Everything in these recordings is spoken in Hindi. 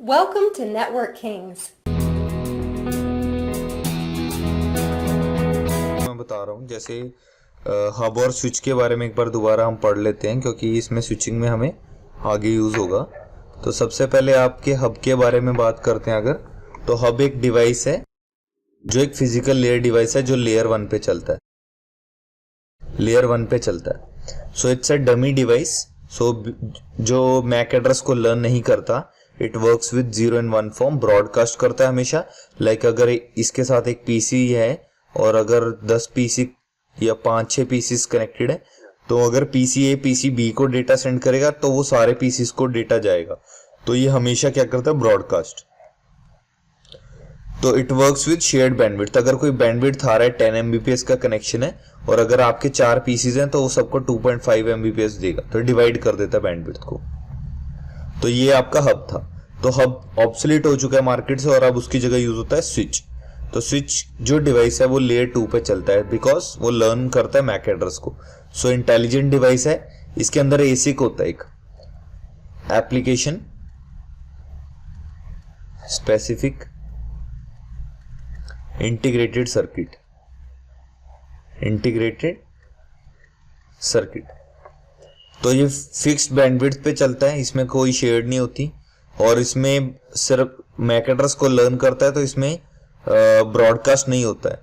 Welcome to Network Kings. मैं बता रहा हूँ जैसे हब और स्विच के बारे में एक बार दोबारा हम पढ़ लेते हैं, क्योंकि इसमें स्विचिंग में हमें आगे यूज़ होगा। तो सबसे पहले आपके हब के बारे में बात करते हैं। अगर तो हब एक डिवाइस है जो एक फिजिकल लेयर डिवाइस है जो लेयर 1 पे चलता है, लेयर 1 पे चलता है। So it's a dummy device. So जो मैक एड्रेस को लर्न नहीं करता, it works with 0 and 1 form, broadcast करता है हमेशा। लाइक अगर इसके साथ एक पीसी है और अगर 10 पीसी या 5-6 पीसीस कनेक्टेड है, तो अगर पीसी ए पीसी बी को डेटा सेंड करेगा तो वो सारे पीसीस को डेटा जाएगा। तो ये हमेशा क्या करता है, ब्रॉडकास्ट। तो it works with shared bandwidth. अगर कोई बैंडविड्थ आ रहा है 10 MBPS का कनेक्शन है और अगर आपके 4 पीसीज हैं तो वो सबको 2.5 MBPS देगा, तो डिवाइड कर देता है बैंडविड्थ को। तो ये आपका हब था। तो हब ऑब्सोलीट हो चुका है मार्केट से और अब उसकी जगह यूज होता है स्विच। तो स्विच जो डिवाइस है वो लेयर 2 पे चलता है, बिकॉज वो लर्न करता है मैक एड्रेस को। सो इंटेलिजेंट डिवाइस है। इसके अंदर एसिक होता है, एक एप्लीकेशन स्पेसिफिक इंटीग्रेटेड सर्किट, तो ये फिक्स्ड बैंडविड्थ पे चलता है, इसमें कोई शेयर्ड नहीं होती और इसमें सिर्फ मैक एड्रेस को लर्न करता है, तो इसमें ब्रॉडकास्ट नहीं होता है।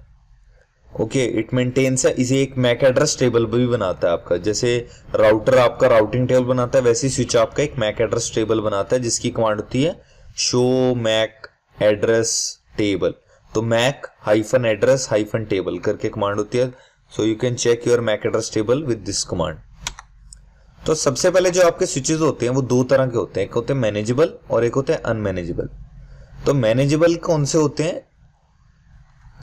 ओके, इट मेंटेन्स है। इसे एक मैक एड्रेस टेबल भी बनाता है आपका। जैसे राउटर आपका राउटिंग टेबल बनाता है, वैसे स्विच आपका एक मैक एड्रेस टेबल बनाता है, जिसकी कमांड होती है शो मैक एड्रेस टेबल। तो MAC hyphen address hyphen table करके कमांड होती है। So you can check your MAC address table with this command. तो सबसे पहले जो आपके स्विचेस होते हैं वो दो तरह के होते हैं, एक होते हैं मैनेजेबल और एक होते हैं अनमैनेजेबल। तो मैनेजेबल कौन से होते हैं?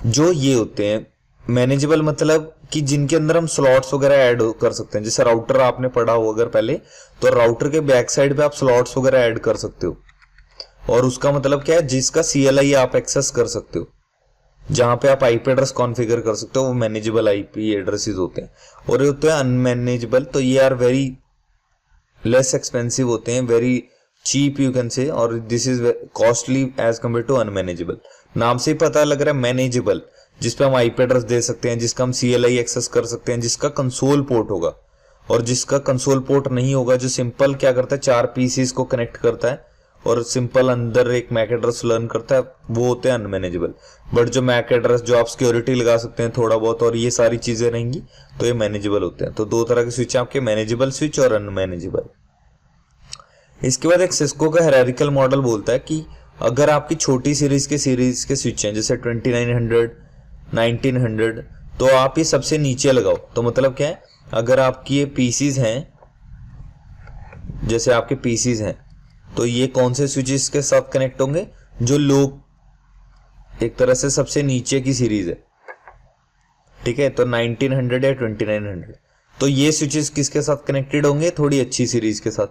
जो ये होते हैं मैनेजेबल, मतलब कि जिनके अंदर हम स्लॉट्स वगैरह ऐड कर सकते हैं। जैसे राउटर आपने पढ़ा हो अगर पहले, तो राउटर के बैक साइड पे आप स्लॉट्स वगैरह ऐड कर सकते हो। और उसका मतलब क्या है, जिसका CLI आप एक्सेस कर सकते हो, जहां पे आप आईपी एड्रेस कॉन्फ़िगर कर सकते हो, वो मैनेजेबल आईपी एड्रेसेस होते हैं। और ये होते हैं अनमैनेजेबल। तो ये आर वेरी लेस एक्सपेंसिव होते हैं, very cheap you can say, और this is costly as compare to unmanageable. नाम से ही पता लग रहा है मैनेजेबल, जिसपे हम आईपी एड्रेस दे सकते हैं, जिसका हम CLI एक्सेस कर सकते हैं, जिसका कंसोल पोर्ट होगा। और जिसका कंसोल पोर्ट नहीं होगा, जो सिंपल क्या करता है, 4 पीसीस को कनेक्ट करता है और सिंपल अंदर एक मैक एड्रेस लर्न करता है, वो होते हैं अनमैनेजेबल। बट जो मैक एड्रेस जो आप सिक्योरिटी लगा सकते हैं थोड़ा बहुत और ये सारी चीजें रहेंगी, तो ये मैनेजेबल होते हैं। तो दो तरह के स्विच आपके, मैनेजेबल स्विच और अनमैनेजेबल। इसके बाद एक सिस्को का हायरार्किकल मॉडल बोलता है कि अगर आपकी छोटी सीरीज के स्विच हैं, जैसे 2900 1900, तो आप ये सबसे नीचे लगाओ। तो मतलब क्या है, अगर आपकी ये पीसीज हैं, जैसे आपके पीसीज हैं, तो ये कौन से स्विचेस के साथ कनेक्ट होंगे? जो लो, एक तरह से सबसे नीचे की सीरीज है, ठीक है। तो 1900 या 2900, तो ये स्विचेस किसके साथ कनेक्टेड होंगे? थोड़ी अच्छी सीरीज के साथ,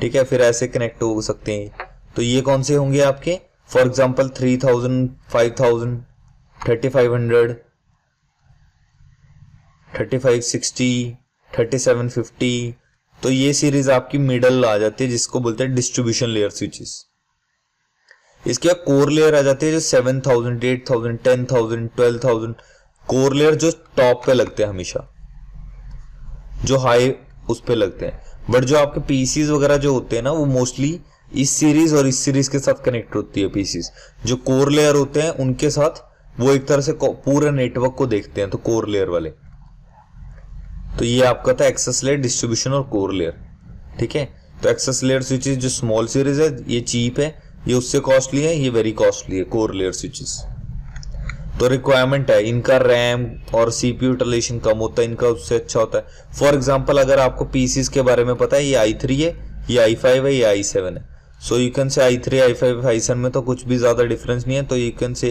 ठीक है। फिर ऐसे कनेक्ट हो सकते हैं। तो ये कौन से होंगे आपके? For example 3000, 5000, 3500, 3560, 3750। तो ये सीरीज आपकी मिडल आ जाती है, जिसको बोलते हैं डिस्ट्रीब्यूशन लेयर स्विचेस। इसके बाद कोर लेयर आ जाती है, जो 7000, 8000, 10000, 12000। कोर लेयर जो टॉप पे लगते हैं हमेशा, जो हाई उस पे लगते हैं। बट जो आपके पीसीज वगैरह जो होते हैं ना, वो मोस्टली इस सीरीज और इस सीरीज के साथ कनेक्ट होती है पीसीज। जो कोर लेयर होते हैं उनके साथ वो एक तरह से पूरे नेटवर्क को देखते हैं, तो कोर लेयर वाले। तो ये आपका था एक्सेस लेयर, डिस्ट्रीब्यूशन और कोर लेयर, ठीक है। तो एक्सेस लेयर स्विचेस जो स्मॉल सीरीज है, ये चीप है, ये उससे कॉस्टली है, ये वेरी कॉस्टली है कोर लेयर स्विचेस। तो रिक्वायरमेंट है, इनका रैम और CPU यूटिलाइजेशन कम होता है, इनका उससे अच्छा होता है। फॉर एग्जांपल अगर आपको पीसीज के बारे में पता है, ये i3 है, ये i5 है, ये i7 है। सो यू कैन से i3, i5, i7 में तो कुछ भी ज्यादा डिफरेंस नहीं है। तो you can say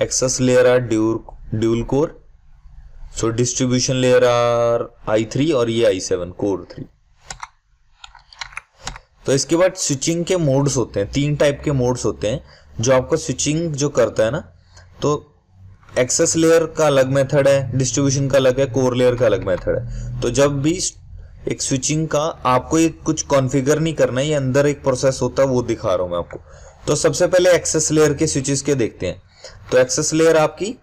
access layer are dual core, so distribution layer are i3 और ये i7 कोर 3। तो इसके बाद स्विचिंग के मोड्स होते हैं, 3 टाइप के मोड्स होते हैं जो आपको स्विचिंग जो करता है ना। तो एक्सेस लेयर का अलग मेथड है, डिस्ट्रीब्यूशन का अलग है, कोर लेयर का अलग मेथड है। तो जब भी एक स्विचिंग का आपको ये कुछ कॉन्फ़िगर नहीं करना है, ये अंदर एक प्रोसेस होता है वो दिखा रहा हूं मैं आपको। तो सबसे पहले एक्सेस लेयर के स्विचेस के देखते हैं। तो एक्सेस लेयर आपकी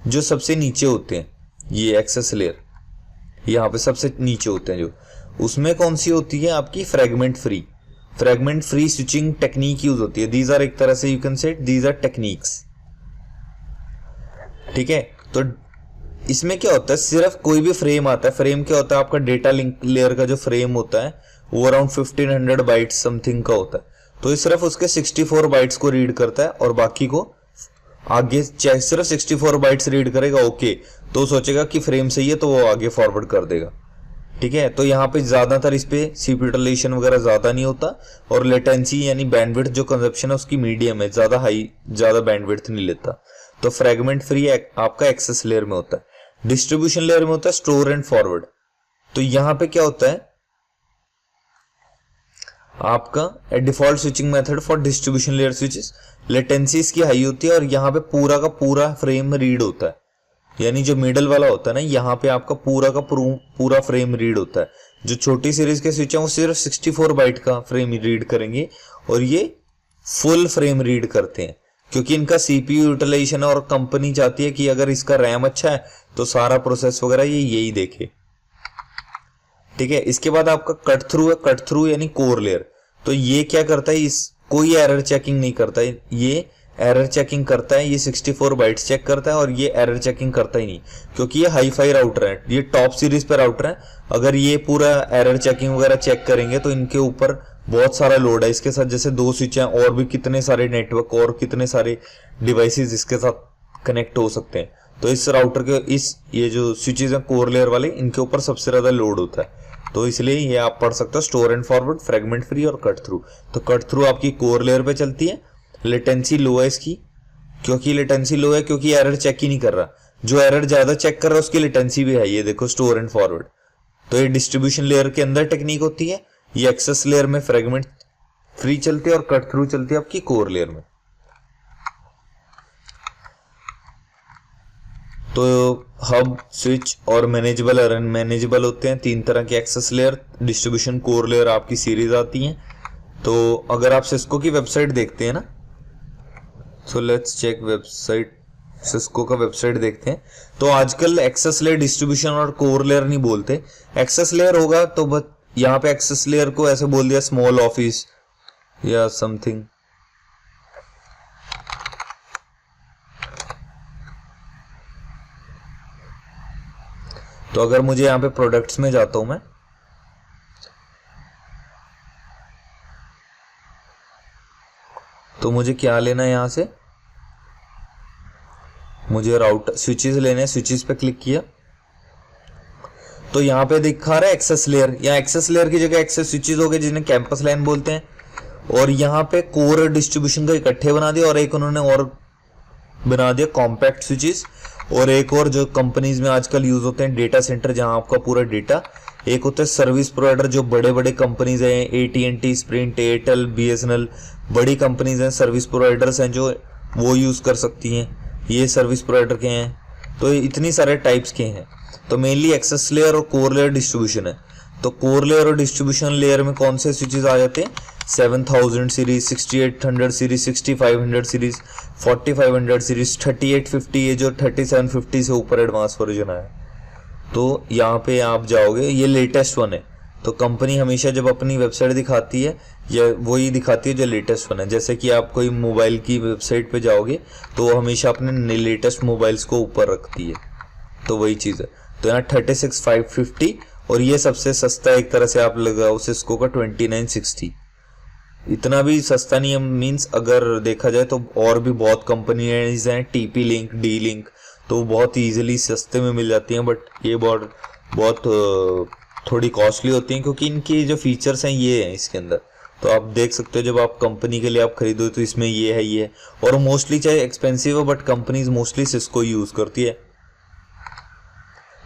जो सबसे नीचे होते हैं, ये एक्सेस लेयर यहाँ पे सबसे नीचे होते हैं जो, उसमें कौन सी होती है आपकी फ्रेगमेंट फ्री स्विचिंग टेक्निक यूज होती है। दीज आर एक तरह से you can say these are techniques, ठीक है। तो इसमें क्या होता है, सिर्फ कोई भी फ्रेम आता है, फ्रेम क्या होता है आपका डेटा लिंक लेयर का जो फ्रेम होता है वो अराउंड 1500 बाइट्स समथिंग का होता है। तो ये सिर्फ उसके 64 बाइट्स को रीड करता है और बाकी को आगे सिर्फ 64 बाइट्स रीड करेगा, ओके, तो सोचेगा कि फ्रेम सही है तो वो आगे फॉरवर्ड कर देगा, ठीक है। तो यहाँ पे ज्यादातर इस पे सीपीयू यूटिलाइजेशन वगैरह ज्यादा नहीं होता और लेटेंसी यानी बैंडविड्थ जो कंजप्शन है उसकी मीडियम है, ज्यादा बैंडविड्थ नहीं लेता। तो फ्रेगमेंट फ्री आपका एक्सेस लेयर में होता है। डिस्ट्रीब्यूशन लेयर में होता है स्टोर एंड फॉरवर्ड। तो यहां पे क्या होता है आपका default switching method for distribution layer switches, latency इसकी हाई होती है और यहाँ पे पूरा का पूरा फ्रेम रीड होता है, यानी जो मिडल वाला होता है ना, यहाँ पे आपका पूरा का पूरा फ्रेम रीड होता है। जो छोटी सीरीज के स्विच है वो सिर्फ 64 बाइट का फ्रेम रीड करेंगे और ये फुल फ्रेम रीड करते हैं, क्योंकि इनका सीपीयू यूटिलाइजेशन और कंपनी चाहती है कि अगर इसका रैम अच्छा है तो सारा प्रोसेस वगैरह ये यही देखे, ठीक है। इसके बाद आपका कट थ्रू है, कट थ्रू यानी कोर लेयर। तो ये क्या करता है, कोई एरर चेकिंग नहीं करता है, ये एरर चेकिंग करता है, ये 64 बाइट्स चेक करता है और ये एरर चेकिंग करता ही नहीं, क्योंकि ये हाईफाई राउटर है, ये टॉप सीरीज पे राउटर है। अगर ये पूरा एरर चेकिंग वगैरह चेक करेंगे तो इनके ऊपर बहुत सारा लोड है। इसके साथ जैसे 2 स्विच हैं और भी कितने सारे नेटवर्क और कितने सारे डिवाइसेस इसके साथ कनेक्ट हो सकते हैं। तो इस राउटर के ये जो स्विचेस हैं कोर लेयर वाले, इनके ऊपर सबसे ज्यादा लोड होता है। तो इसलिए ये आप पढ़ सकते हो store and forward, fragment free और कट थ्रू। तो कट थ्रू आपकी कोर लेयर पे चलती है, लेटेंसी लो है इसकी, क्योंकि लेटेंसी लो है क्योंकि एरर चेक ही नहीं कर रहा। जो एरर ज्यादा चेक कर रहा है उसकी लेटेंसी भी है, ये देखो स्टोर एंड फॉरवर्ड। तो ये डिस्ट्रीब्यूशन लेयर के अंदर टेक्निक होती है, ये एक्सेस लेयर में फ्रेगमेंट फ्री चलती है और कट थ्रू चलती है आपकी कोर लेयर में। तो हब, स्विच और मैनेजेबल और अनमैनेजेबल होते हैं, 3 तरह के access layer, distribution, core layer आपकी सीरीज आती हैं। तो अगर आप सिस्को की वेबसाइट देखते हैं ना, so let's check website, Cisco का वेबसाइट देखते हैं। तो आजकल एक्सेस लेयर, डिस्ट्रीब्यूशन और कोर लेयर नहीं बोलते, एक्सेस लेयर होगा तो बस यहाँ पे एक्सेस लेयर को ऐसे बोल दिया स्मॉल ऑफिस या समथिंग। तो अगर मुझे यहाँ पे प्रोडक्ट्स में जाता हूं मैं, तो मुझे क्या लेना है, यहां से मुझे राउटर स्विचेस लेने हैं, स्विचेस पे क्लिक किया तो यहाँ पे दिखा रहा है एक्सेस लेयर, या एक्सेस लेयर की जगह एक्सेस स्विचेस हो गए जिन्हें कैंपस लाइन बोलते हैं। और यहाँ पे कोर और डिस्ट्रीब्यूशन का इकट्ठे बना दिया और एक उन्होंने और बना दिया कॉम्पैक्ट स्विचेस। और एक और जो कंपनीज में आजकल यूज होते हैं डेटा सेंटर, जहां आपका पूरा डेटा, एक होता है सर्विस प्रोवाइडर, जो बड़े बड़े कंपनीज हैं, AT&T, स्प्रिंट, एयरटेल, BSNL, बड़ी कंपनीज हैं, सर्विस प्रोवाइडर्स हैं जो वो यूज कर सकती हैं, ये सर्विस प्रोवाइडर के हैं। तो इतनी सारे टाइप्स के हैं। तो मेनली एक्सेस लेयर और कोर लेयर डिस्ट्रीब्यूशन है। तो कोर लेयर और डिस्ट्रीब्यूशन लेयर में कौन से स्विचेस आ जाते हैं, 7000 सीरीज, 6800 सीरीज, 6500 सीरीज, 4500 सीरीज, 3850, ये जो 3750 से ऊपर एडवांस वर्जन आया। तो यहाँ पे आप जाओगे, ये लेटेस्ट वन है। तो कंपनी हमेशा जब अपनी वेबसाइट दिखाती है या वही दिखाती है जो लेटेस्ट वन है। जैसे कि आप कोई मोबाइल की वेबसाइट पे जाओगे तो वो हमेशा अपने लेटेस्ट मोबाइल्स को ऊपर रखती है, तो वही चीज़ है। तो यहाँ 36550 और ये सबसे सस्ता एक तरह से आप लगाओ सिस्को का 2960। इतना भी सस्ता नहीं है, मीन्स अगर देखा जाए तो और भी बहुत कंपनीज हैं, TP लिंक, D लिंक, तो बहुत इजीली सस्ते में मिल जाती हैं। बट ये बहुत थोड़ी कॉस्टली होती हैं, क्योंकि इनकी जो फीचर्स हैं ये हैं इसके अंदर। तो आप देख सकते हो जब आप कंपनी के लिए आप खरीदो तो इसमें ये है, ये है। और मोस्टली चाहे एक्सपेंसिव हो but companies mostly Cisco use करती है।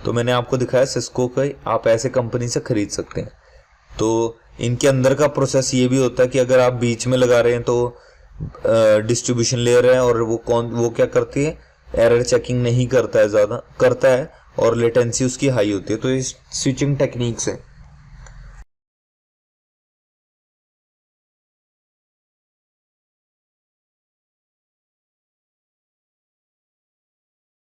तो मैंने आपको दिखाया सिस्को का, आप ऐसे कंपनी से खरीद सकते हैं। तो इनके अंदर का प्रोसेस ये भी होता है कि अगर आप बीच में लगा रहे हैं तो डिस्ट्रीब्यूशन लेयर है और वो क्या करती है, एरर चेकिंग नहीं करता है, ज़्यादा करता है और लेटेंसी उसकी हाई होती है। तो ये स्विचिंग टेक्निक्स है।